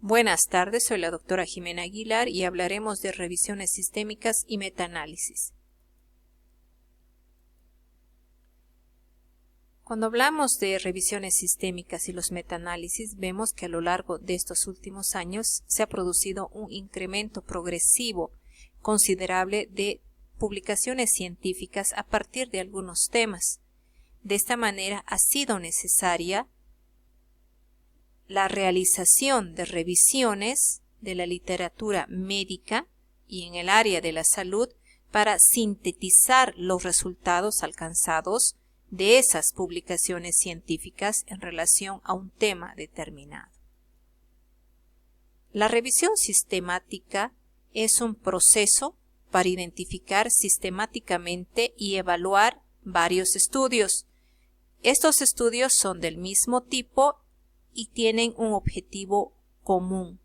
Buenas tardes, soy la doctora Jimena Aguilar y hablaremos de revisiones sistémicas y metaanálisis. Cuando hablamos de revisiones sistémicas y los metaanálisis, vemos que a lo largo de estos últimos años se ha producido un incremento progresivo considerable de publicaciones científicas a partir de algunos temas. De esta manera ha sido necesaria la realización de revisiones de la literatura médica y en el área de la salud para sintetizar los resultados alcanzados de esas publicaciones científicas en relación a un tema determinado. La revisión sistemática es un proceso para identificar sistemáticamente y evaluar varios estudios. Estos estudios son del mismo tipo y tienen un objetivo común.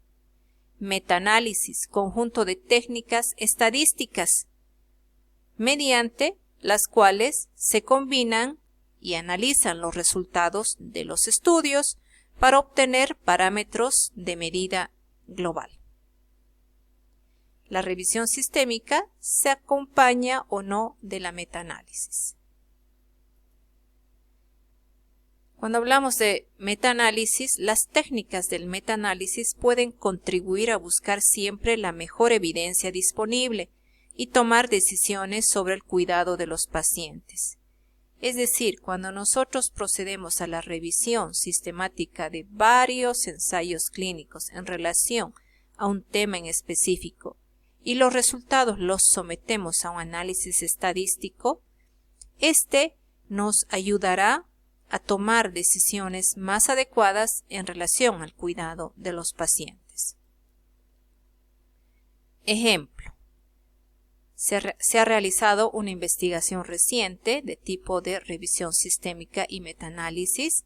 Metaanálisis, conjunto de técnicas estadísticas, mediante las cuales se combinan y analizan los resultados de los estudios para obtener parámetros de medida global. La revisión sistémica se acompaña o no de la metaanálisis. Cuando hablamos de metaanálisis, las técnicas del metaanálisis pueden contribuir a buscar siempre la mejor evidencia disponible y tomar decisiones sobre el cuidado de los pacientes. Es decir, cuando nosotros procedemos a la revisión sistemática de varios ensayos clínicos en relación a un tema en específico y los resultados los sometemos a un análisis estadístico, este nos ayudará a tomar decisiones más adecuadas en relación al cuidado de los pacientes. Ejemplo, se ha realizado una investigación reciente de tipo de revisión sistémica y metaanálisis,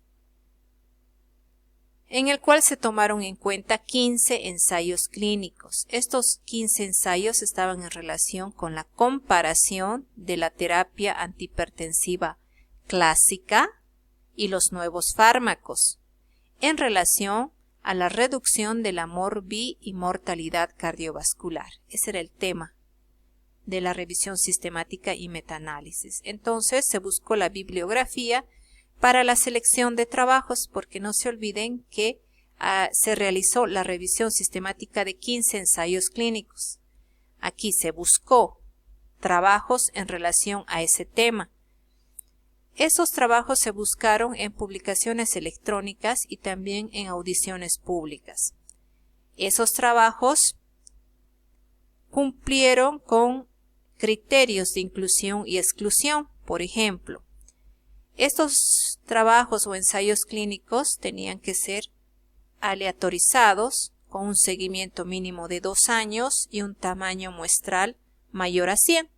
en el cual se tomaron en cuenta 15 ensayos clínicos. Estos 15 ensayos estaban en relación con la comparación de la terapia antihipertensiva clásica y los nuevos fármacos en relación a la reducción de la morbi y mortalidad cardiovascular. Ese era el tema de la revisión sistemática y metaanálisis. Entonces se buscó la bibliografía para la selección de trabajos, porque no se olviden que se realizó la revisión sistemática de 15 ensayos clínicos. Aquí se buscó trabajos en relación a ese tema. Esos trabajos se buscaron en publicaciones electrónicas y también en audiciones públicas. Esos trabajos cumplieron con criterios de inclusión y exclusión. Por ejemplo, estos trabajos o ensayos clínicos tenían que ser aleatorizados con un seguimiento mínimo de 2 años y un tamaño muestral mayor a 100.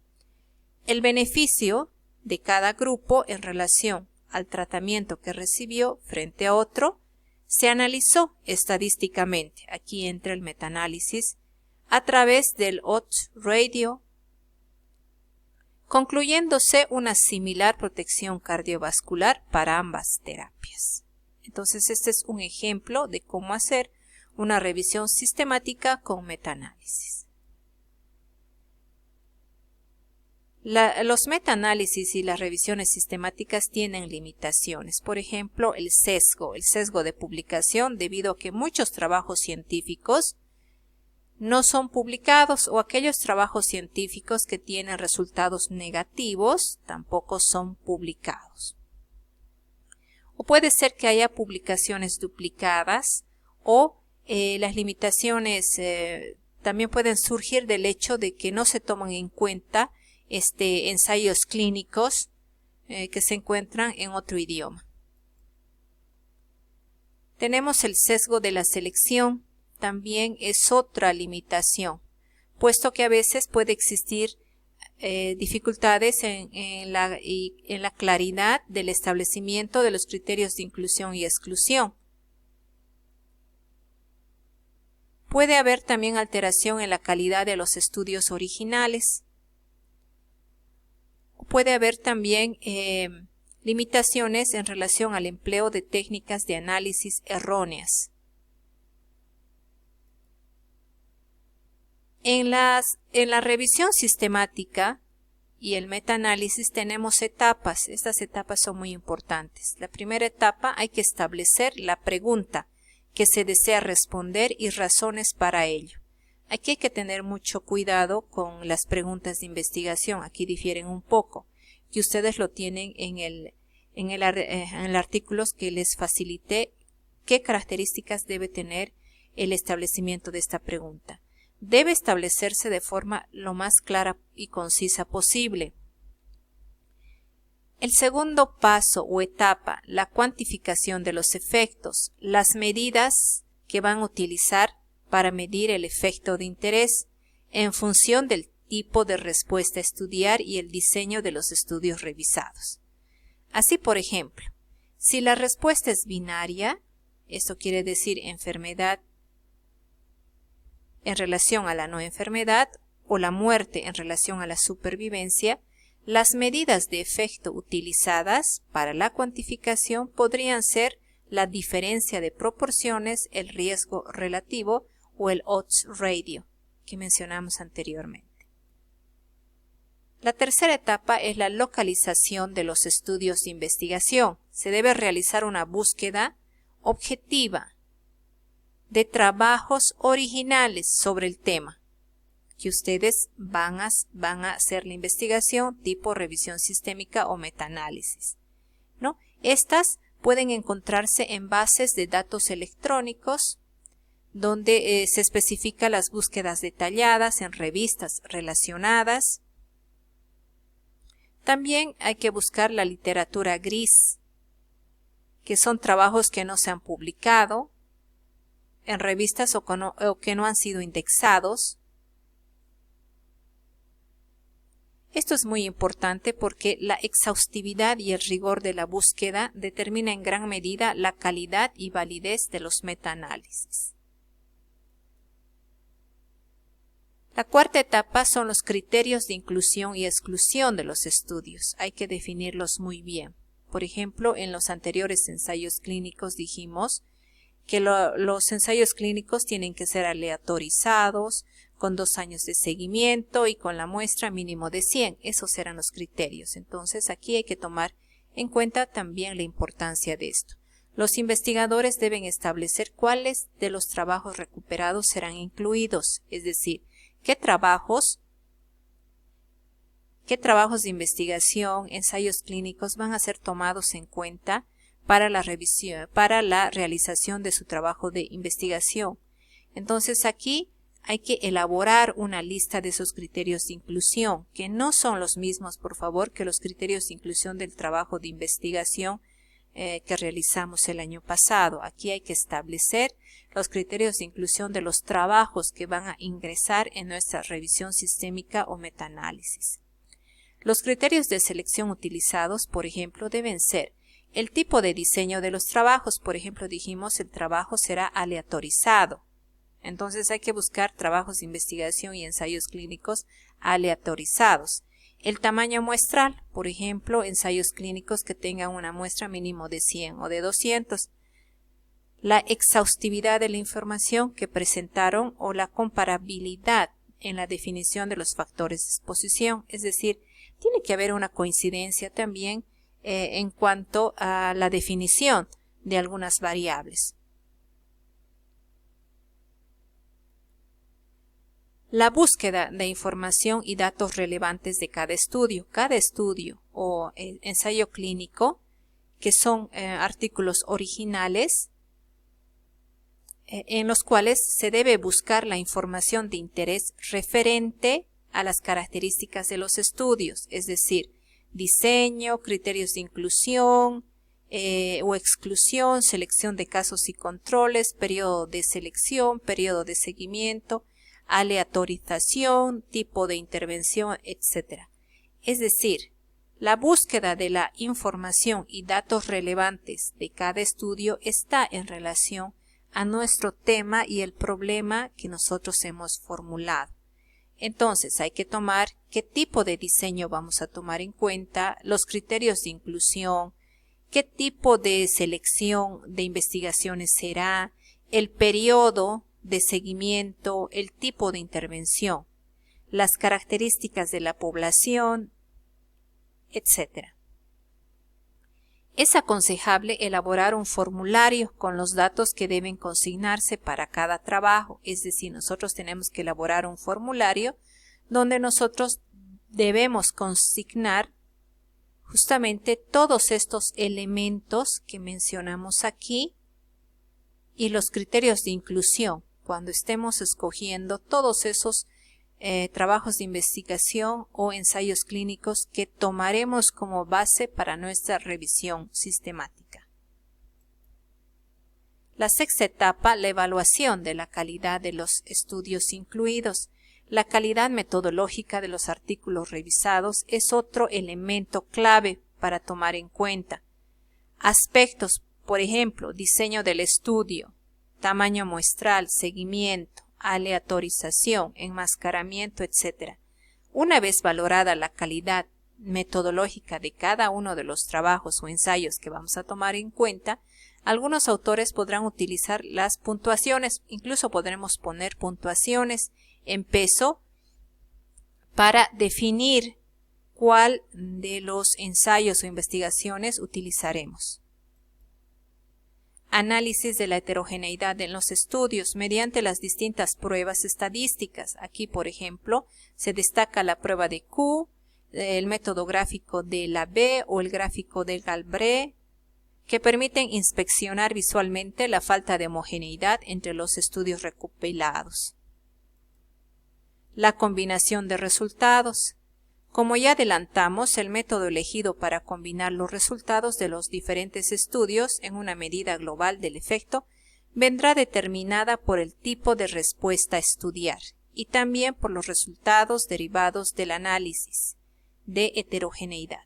El beneficio de cada grupo en relación al tratamiento que recibió frente a otro se analizó estadísticamente. Aquí entra el metaanálisis a través del odds ratio, concluyéndose una similar protección cardiovascular para ambas terapias. Entonces, este es un ejemplo de cómo hacer una revisión sistemática con metaanálisis. Los metaanálisis y las revisiones sistemáticas tienen limitaciones. Por ejemplo, el sesgo de publicación, debido a que muchos trabajos científicos no son publicados o aquellos trabajos científicos que tienen resultados negativos tampoco son publicados. O puede ser que haya publicaciones duplicadas o las limitaciones también pueden surgir del hecho de que no se toman en cuenta ensayos clínicos que se encuentran en otro idioma. Tenemos el sesgo de la selección, también es otra limitación, puesto que a veces puede existir dificultades en la claridad del establecimiento de los criterios de inclusión y exclusión. Puede haber también alteración en la calidad de los estudios originales. Puede haber también limitaciones en relación al empleo de técnicas de análisis erróneas. En la revisión sistemática y el metaanálisis tenemos etapas. Estas etapas son muy importantes. La primera etapa hay que establecer la pregunta que se desea responder y razones para ello. Aquí hay que tener mucho cuidado con las preguntas de investigación. Aquí difieren un poco y ustedes lo tienen en el artículo que les facilité qué características debe tener el establecimiento de esta pregunta. Debe establecerse de forma lo más clara y concisa posible. El segundo paso o etapa, la cuantificación de los efectos, las medidas que van a utilizar para medir el efecto de interés en función del tipo de respuesta a estudiar y el diseño de los estudios revisados. Así, por ejemplo, si la respuesta es binaria, esto quiere decir enfermedad en relación a la no enfermedad o la muerte en relación a la supervivencia, las medidas de efecto utilizadas para la cuantificación podrían ser la diferencia de proporciones, el riesgo relativo o el odds ratio que mencionamos anteriormente. La tercera etapa es la localización de los estudios de investigación. Se debe realizar una búsqueda objetiva de trabajos originales sobre el tema, que ustedes van a hacer la investigación tipo revisión sistémica o metaanálisis, ¿no? Estas pueden encontrarse en bases de datos electrónicos, donde se especifican las búsquedas detalladas en revistas relacionadas. También hay que buscar la literatura gris, que son trabajos que no se han publicado en revistas o que no han sido indexados. Esto es muy importante porque la exhaustividad y el rigor de la búsqueda determina en gran medida la calidad y validez de los metaanálisis. La cuarta etapa son los criterios de inclusión y exclusión de los estudios. Hay que definirlos muy bien. Por ejemplo, en los anteriores ensayos clínicos dijimos que los ensayos clínicos tienen que ser aleatorizados, con 2 años de seguimiento y con la muestra mínimo de 100. Esos eran los criterios. Entonces, aquí hay que tomar en cuenta también la importancia de esto. Los investigadores deben establecer cuáles de los trabajos recuperados serán incluidos, es decir, qué trabajos de investigación, ensayos clínicos van a ser tomados en cuenta para la revisión, para la realización de su trabajo de investigación. Entonces aquí hay que elaborar una lista de esos criterios de inclusión, que no son los mismos, por favor, que los criterios de inclusión del trabajo de investigación que realizamos el año pasado. Aquí hay que establecer los criterios de inclusión de los trabajos que van a ingresar en nuestra revisión sistémica o metaanálisis. Los criterios de selección utilizados, por ejemplo, deben ser el tipo de diseño de los trabajos. Por ejemplo, dijimos el trabajo será aleatorizado. Entonces hay que buscar trabajos de investigación y ensayos clínicos aleatorizados. El tamaño muestral, por ejemplo, ensayos clínicos que tengan una muestra mínimo de 100 o de 200. La exhaustividad de la información que presentaron o la comparabilidad en la definición de los factores de exposición. Es decir, tiene que haber una coincidencia también en cuanto a la definición de algunas variables. La búsqueda de información y datos relevantes de cada estudio. Cada estudio o ensayo clínico, que son artículos originales, en los cuales se debe buscar la información de interés referente a las características de los estudios, es decir, diseño, criterios de inclusión o exclusión, selección de casos y controles, periodo de selección, periodo de seguimiento, aleatorización, tipo de intervención, etc. Es decir, la búsqueda de la información y datos relevantes de cada estudio está en relación a nuestro tema y el problema que nosotros hemos formulado. Entonces hay que tomar qué tipo de diseño vamos a tomar en cuenta, los criterios de inclusión, qué tipo de selección de investigaciones será, el periodo de seguimiento, el tipo de intervención, las características de la población, etc. Es aconsejable elaborar un formulario con los datos que deben consignarse para cada trabajo, es decir, nosotros tenemos que elaborar un formulario donde nosotros debemos consignar justamente todos estos elementos que mencionamos aquí y los criterios de inclusión cuando estemos escogiendo todos esos trabajos de investigación o ensayos clínicos que tomaremos como base para nuestra revisión sistemática. La sexta etapa, la evaluación de la calidad de los estudios incluidos. La calidad metodológica de los artículos revisados es otro elemento clave para tomar en cuenta. Aspectos, por ejemplo, diseño del estudio, tamaño muestral, seguimiento, aleatorización, enmascaramiento, etc. Una vez valorada la calidad metodológica de cada uno de los trabajos o ensayos que vamos a tomar en cuenta, algunos autores podrán utilizar las puntuaciones, incluso podremos poner puntuaciones en peso para definir cuál de los ensayos o investigaciones utilizaremos. Análisis de la heterogeneidad en los estudios mediante las distintas pruebas estadísticas. Aquí, por ejemplo, se destaca la prueba de Q, el método gráfico de la B o el gráfico de Galbraith, que permiten inspeccionar visualmente la falta de homogeneidad entre los estudios recopilados. La combinación de resultados. Como ya adelantamos, el método elegido para combinar los resultados de los diferentes estudios en una medida global del efecto vendrá determinada por el tipo de respuesta a estudiar y también por los resultados derivados del análisis de heterogeneidad.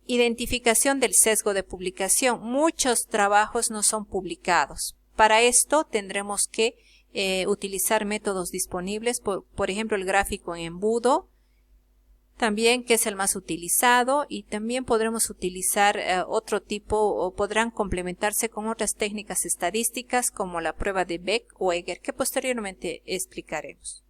Identificación del sesgo de publicación. Muchos trabajos no son publicados. Para esto tendremos que utilizar métodos disponibles, por ejemplo el gráfico en embudo, también que es el más utilizado, y también podremos utilizar otro tipo o podrán complementarse con otras técnicas estadísticas como la prueba de Beck o Egger, que posteriormente explicaremos.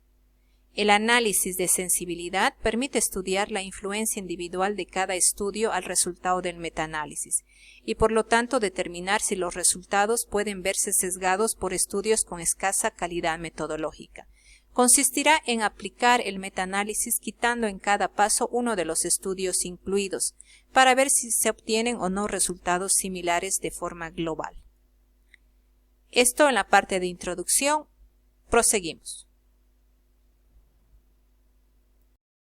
El análisis de sensibilidad permite estudiar la influencia individual de cada estudio al resultado del metaanálisis y por lo tanto determinar si los resultados pueden verse sesgados por estudios con escasa calidad metodológica. Consistirá en aplicar el metaanálisis quitando en cada paso uno de los estudios incluidos para ver si se obtienen o no resultados similares de forma global. Esto en la parte de introducción. Proseguimos.